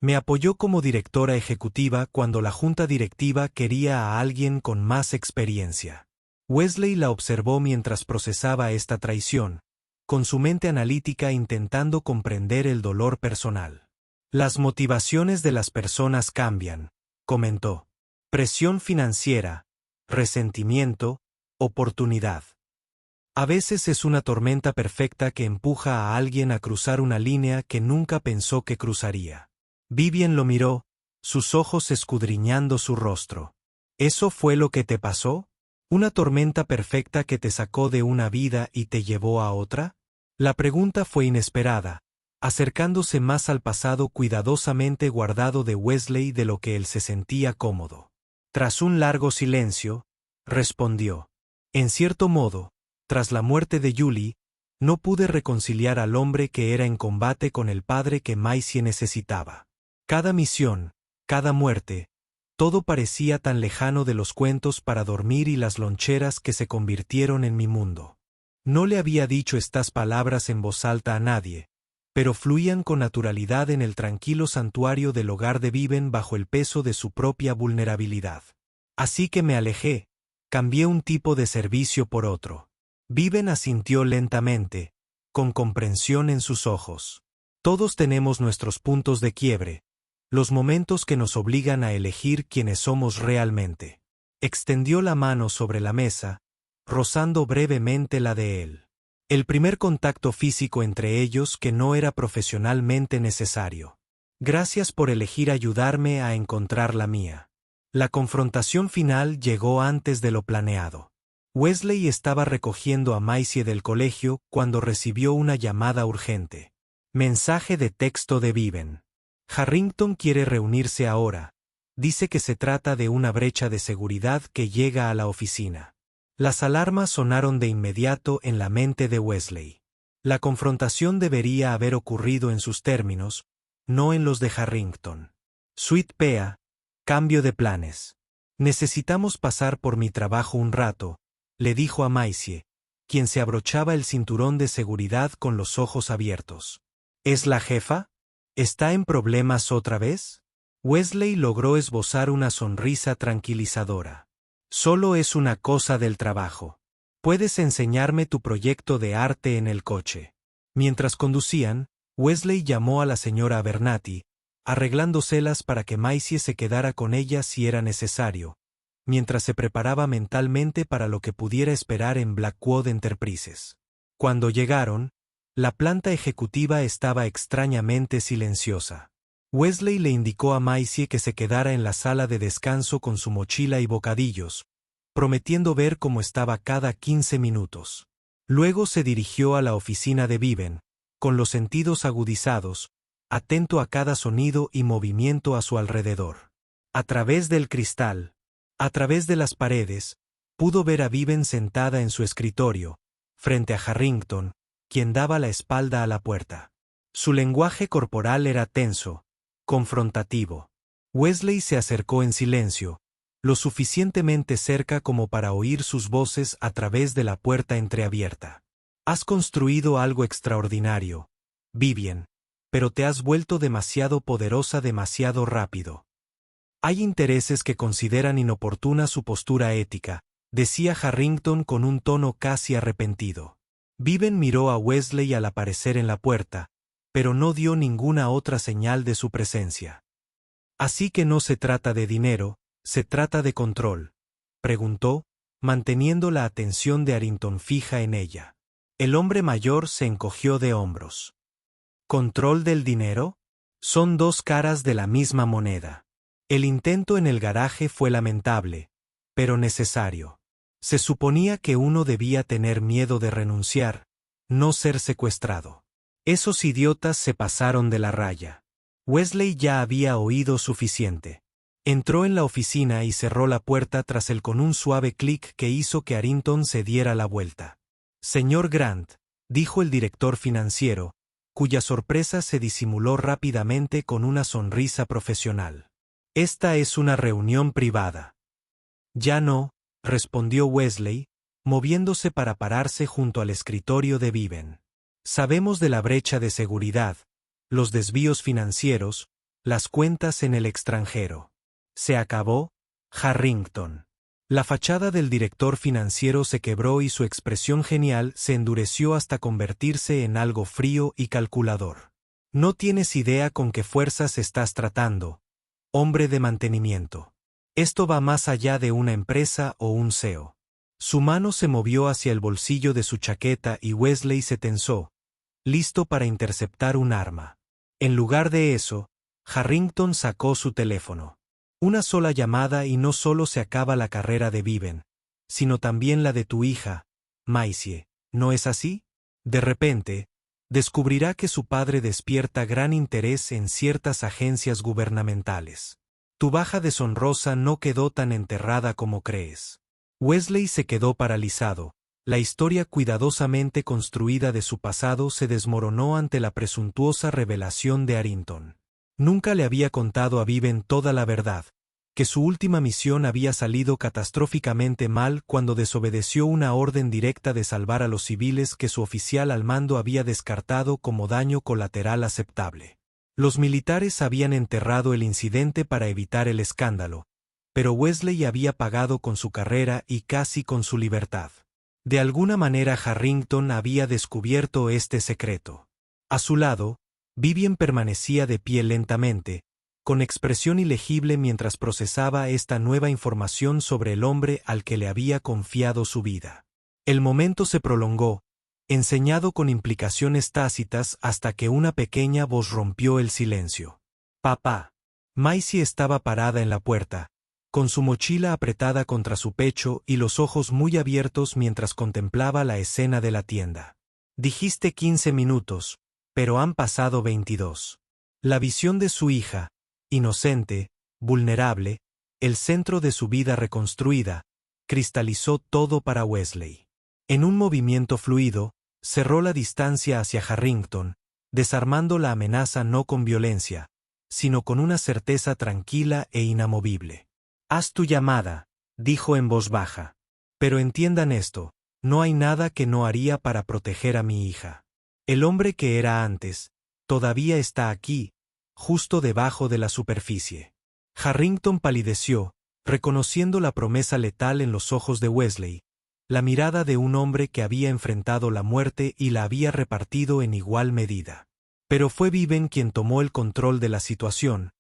Me apoyó como directora ejecutiva cuando la junta directiva quería a alguien con más experiencia». Wesley la observó mientras procesaba esta traición, con su mente analítica intentando comprender el dolor personal. «Las motivaciones de las personas cambian», comentó. «Presión financiera, resentimiento, oportunidad. A veces es una tormenta perfecta que empuja a alguien a cruzar una línea que nunca pensó que cruzaría». Vivian lo miró, sus ojos escudriñando su rostro. «¿Eso fue lo que te pasó? ¿Una tormenta perfecta que te sacó de una vida y te llevó a otra?». La pregunta fue inesperada, acercándose más al pasado cuidadosamente guardado de Wesley de lo que él se sentía cómodo. Tras un largo silencio, respondió: «En cierto modo, tras la muerte de Julie, no pude reconciliar al hombre que era en combate con el padre que Maisie necesitaba. Cada misión, cada muerte, todo parecía tan lejano de los cuentos para dormir y las loncheras que se convirtieron en mi mundo». No le había dicho estas palabras en voz alta a nadie, pero fluían con naturalidad en el tranquilo santuario del hogar de Viven bajo el peso de su propia vulnerabilidad. «Así que me alejé, cambié un tipo de servicio por otro». Viven asintió lentamente, con comprensión en sus ojos. «Todos tenemos nuestros puntos de quiebre, los momentos que nos obligan a elegir quiénes somos realmente». Extendió la mano sobre la mesa, rozando brevemente la de él. El primer contacto físico entre ellos que no era profesionalmente necesario. Gracias por elegir ayudarme a encontrar la mía. La confrontación final llegó antes de lo planeado. Wesley estaba recogiendo a Maisie del colegio cuando recibió una llamada urgente. Mensaje de texto de Viven. Harrington quiere reunirse ahora. Dice que se trata de una brecha de seguridad que llega a la oficina. Las alarmas sonaron de inmediato en la mente de Wesley. La confrontación debería haber ocurrido en sus términos, no en los de Harrington. Sweet Pea, cambio de planes. Necesitamos pasar por mi trabajo un rato, le dijo a Maisie, quien se abrochaba el cinturón de seguridad con los ojos abiertos. ¿Es la jefa? ¿Está en problemas otra vez? Wesley logró esbozar una sonrisa tranquilizadora. Solo es una cosa del trabajo. Puedes enseñarme tu proyecto de arte en el coche. Mientras conducían, Wesley llamó a la señora Abernathy, arreglándoselas para que Maisie se quedara con ella si era necesario, mientras se preparaba mentalmente para lo que pudiera esperar en Blackwood Enterprises. Cuando llegaron, la planta ejecutiva estaba extrañamente silenciosa. Wesley le indicó a Maisie que se quedara en la sala de descanso con su mochila y bocadillos, prometiendo ver cómo estaba cada 15 minutos. Luego se dirigió a la oficina de Viven, con los sentidos agudizados, atento a cada sonido y movimiento a su alrededor. A través del cristal, a través de las paredes, pudo ver a Viven sentada en su escritorio, frente a Harrington, quien daba la espalda a la puerta. Su lenguaje corporal era tenso, confrontativo. Wesley se acercó en silencio, lo suficientemente cerca como para oír sus voces a través de la puerta entreabierta. Has construido algo extraordinario, Vivian, pero te has vuelto demasiado poderosa demasiado rápido. Hay intereses que consideran inoportuna su postura ética, decía Harrington con un tono casi arrepentido. Viven miró a Wesley al aparecer en la puerta, pero no dio ninguna otra señal de su presencia. Así que no se trata de dinero, se trata de control, preguntó, manteniendo la atención de Harrington fija en ella. El hombre mayor se encogió de hombros. ¿Control del dinero? Son dos caras de la misma moneda. El intento en el garaje fue lamentable, pero necesario. Se suponía que uno debía tener miedo de renunciar, no ser secuestrado. Esos idiotas se pasaron de la raya. Wesley ya había oído suficiente. Entró en la oficina y cerró la puerta tras él con un suave clic que hizo que Harrington se diera la vuelta. Señor Grant, dijo el director financiero, cuya sorpresa se disimuló rápidamente con una sonrisa profesional. Esta es una reunión privada. Ya no, respondió Wesley, moviéndose para pararse junto al escritorio de Viven. Sabemos de la brecha de seguridad, los desvíos financieros, las cuentas en el extranjero. Se acabó, Harrington. La fachada del director financiero se quebró y su expresión genial se endureció hasta convertirse en algo frío y calculador. No tienes idea con qué fuerzas estás tratando, hombre de mantenimiento. Esto va más allá de una empresa o un CEO. Su mano se movió hacia el bolsillo de su chaqueta y Wesley se tensó, listo para interceptar un arma. En lugar de eso, Harrington sacó su teléfono. Una sola llamada y no solo se acaba la carrera de Viven, sino también la de tu hija, Maisie, ¿no es así? De repente, descubrirá que su padre despierta gran interés en ciertas agencias gubernamentales. Tu baja deshonrosa no quedó tan enterrada como crees. Wesley se quedó paralizado. La historia cuidadosamente construida de su pasado se desmoronó ante la presuntuosa revelación de Harrington. Nunca le había contado a Viven toda la verdad, que su última misión había salido catastróficamente mal cuando desobedeció una orden directa de salvar a los civiles que su oficial al mando había descartado como daño colateral aceptable. Los militares habían enterrado el incidente para evitar el escándalo, pero Wesley había pagado con su carrera y casi con su libertad. De alguna manera Harrington había descubierto este secreto. A su lado, Vivian permanecía de pie lentamente, con expresión ilegible mientras procesaba esta nueva información sobre el hombre al que le había confiado su vida. El momento se prolongó, enseñado con implicaciones tácitas hasta que una pequeña voz rompió el silencio. «Papá». Maisie estaba parada en la puerta, con su mochila apretada contra su pecho y los ojos muy abiertos mientras contemplaba la escena de la tienda. «Dijiste 15 minutos, pero han pasado 22». La visión de su hija, inocente, vulnerable, el centro de su vida reconstruida, cristalizó todo para Wesley. En un movimiento fluido, cerró la distancia hacia Harrington, desarmando la amenaza no con violencia, sino con una certeza tranquila e inamovible. «Haz tu llamada», dijo en voz baja. «Pero entiendan esto, no hay nada que no haría para proteger a mi hija. El hombre que era antes, todavía está aquí, justo debajo de la superficie». Harrington palideció, reconociendo la promesa letal en los ojos de Wesley, la mirada de un hombre que había enfrentado la muerte y la había repartido en igual medida. Pero fue Viven quien tomó el control de la situación,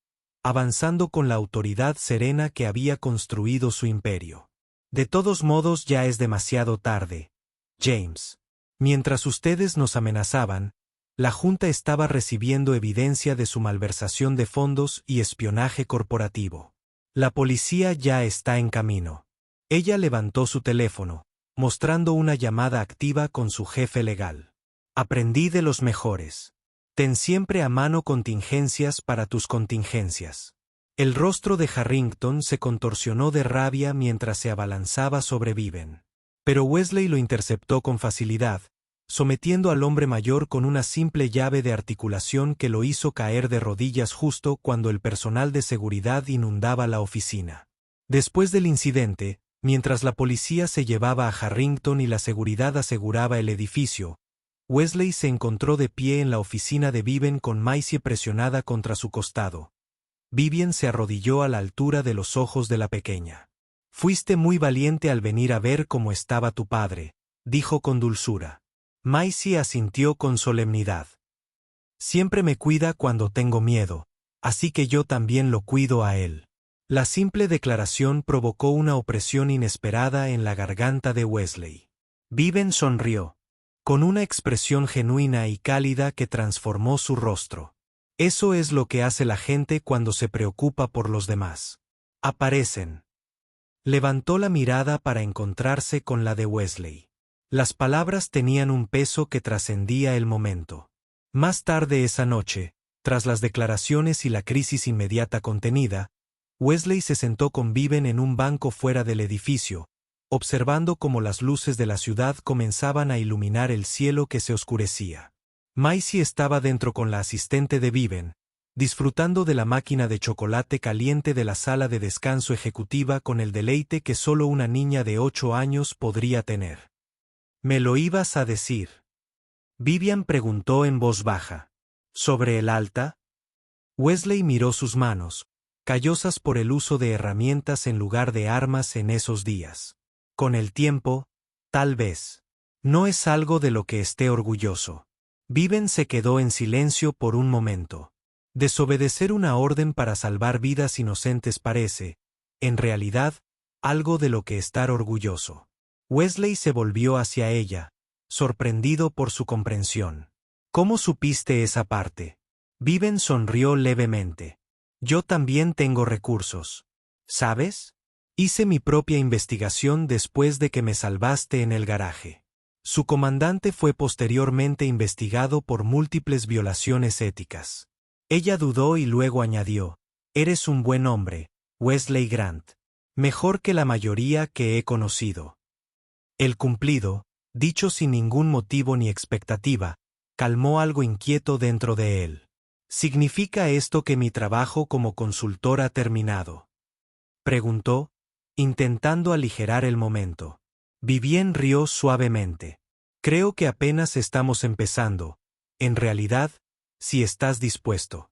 avanzando con la autoridad serena que había construido su imperio. «De todos modos ya es demasiado tarde, James. Mientras ustedes nos amenazaban, la Junta estaba recibiendo evidencia de su malversación de fondos y espionaje corporativo. La policía ya está en camino». Ella levantó su teléfono, mostrando una llamada activa con su jefe legal. «Aprendí de los mejores. Ten siempre a mano contingencias para tus contingencias». El rostro de Harrington se contorsionó de rabia mientras se abalanzaba sobre Viven. Pero Wesley lo interceptó con facilidad, sometiendo al hombre mayor con una simple llave de articulación que lo hizo caer de rodillas justo cuando el personal de seguridad inundaba la oficina. Después del incidente, mientras la policía se llevaba a Harrington y la seguridad aseguraba el edificio, Wesley se encontró de pie en la oficina de Viven con Maisie presionada contra su costado. Vivian se arrodilló a la altura de los ojos de la pequeña. «Fuiste muy valiente al venir a ver cómo estaba tu padre», dijo con dulzura. Maisie asintió con solemnidad. «Siempre me cuida cuando tengo miedo, así que yo también lo cuido a él». La simple declaración provocó una opresión inesperada en la garganta de Wesley. Viven sonrió, con una expresión genuina y cálida que transformó su rostro. Eso es lo que hace la gente cuando se preocupa por los demás. «Aparecen». Levantó la mirada para encontrarse con la de Wesley. Las palabras tenían un peso que trascendía el momento. Más tarde esa noche, tras las declaraciones y la crisis inmediata contenida, Wesley se sentó con Viven en un banco fuera del edificio, observando cómo las luces de la ciudad comenzaban a iluminar el cielo que se oscurecía. Maisie estaba dentro con la asistente de Viven, disfrutando de la máquina de chocolate caliente de la sala de descanso ejecutiva con el deleite que solo una niña de 8 años podría tener. «¿Me lo ibas a decir?», Vivian preguntó en voz baja. «¿Sobre el alta?». Wesley miró sus manos, callosas por el uso de herramientas en lugar de armas en esos días. «Con el tiempo, tal vez. No es algo de lo que esté orgulloso». Viven se quedó en silencio por un momento. Desobedecer una orden para salvar vidas inocentes parece, en realidad, algo de lo que estar orgulloso. Wesley se volvió hacia ella, sorprendido por su comprensión. «¿Cómo supiste esa parte?». Viven sonrió levemente. «Yo también tengo recursos. ¿Sabes? Hice mi propia investigación después de que me salvaste en el garaje». Su comandante fue posteriormente investigado por múltiples violaciones éticas. Ella dudó y luego añadió: «Eres un buen hombre, Wesley Grant. Mejor que la mayoría que he conocido». El cumplido, dicho sin ningún motivo ni expectativa, calmó algo inquieto dentro de él. «¿Significa esto que mi trabajo como consultor ha terminado?», preguntó, intentando aligerar el momento. Vivien rió suavemente. «Creo que apenas estamos empezando, en realidad, si estás dispuesto».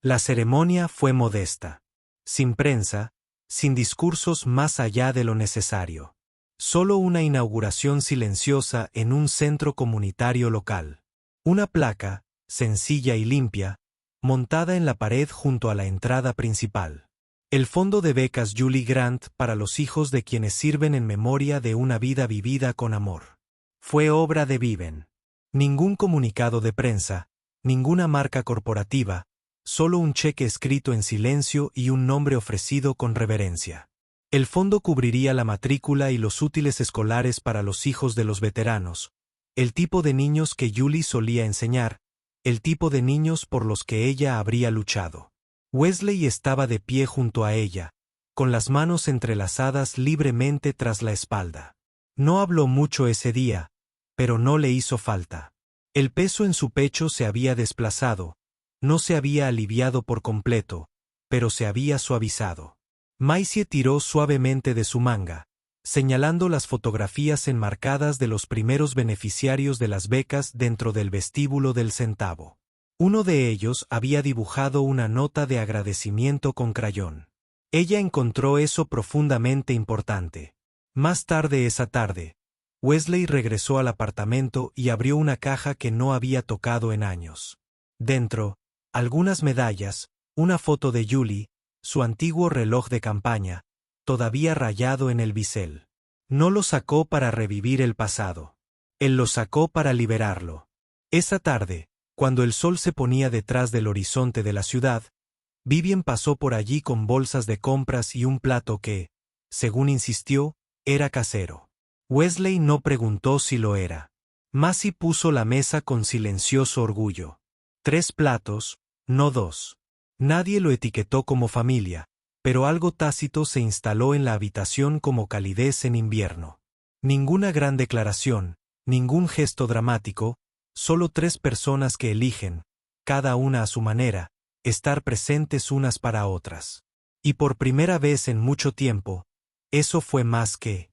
La ceremonia fue modesta. Sin prensa, sin discursos más allá de lo necesario. Solo una inauguración silenciosa en un centro comunitario local. Una placa, sencilla y limpia, montada en la pared junto a la entrada principal. El fondo de becas Julie Grant para los hijos de quienes sirven en memoria de una vida vivida con amor. Fue obra de Viven. Ningún comunicado de prensa, ninguna marca corporativa, solo un cheque escrito en silencio y un nombre ofrecido con reverencia. El fondo cubriría la matrícula y los útiles escolares para los hijos de los veteranos, el tipo de niños que Julie solía enseñar, el tipo de niños por los que ella habría luchado. Wesley estaba de pie junto a ella, con las manos entrelazadas libremente tras la espalda. No habló mucho ese día, pero no le hizo falta. El peso en su pecho se había desplazado, no se había aliviado por completo, pero se había suavizado. Maisie tiró suavemente de su manga, señalando las fotografías enmarcadas de los primeros beneficiarios de las becas dentro del vestíbulo del Centavo. Uno de ellos había dibujado una nota de agradecimiento con crayón. Ella encontró eso profundamente importante. Más tarde esa tarde, Wesley regresó al apartamento y abrió una caja que no había tocado en años. Dentro, algunas medallas, una foto de Julie, su antiguo reloj de campaña, todavía rayado en el bisel. No lo sacó para revivir el pasado. Él lo sacó para liberarlo. Esa tarde, cuando el sol se ponía detrás del horizonte de la ciudad, Vivian pasó por allí con bolsas de compras y un plato que, según insistió, era casero. Wesley no preguntó si lo era. Maisie puso la mesa con silencioso orgullo. 3 platos, no 2. Nadie lo etiquetó como familia, pero algo tácito se instaló en la habitación como calidez en invierno. Ninguna gran declaración, ningún gesto dramático, solo 3 personas que eligen, cada una a su manera, estar presentes unas para otras. Y por primera vez en mucho tiempo, eso fue más que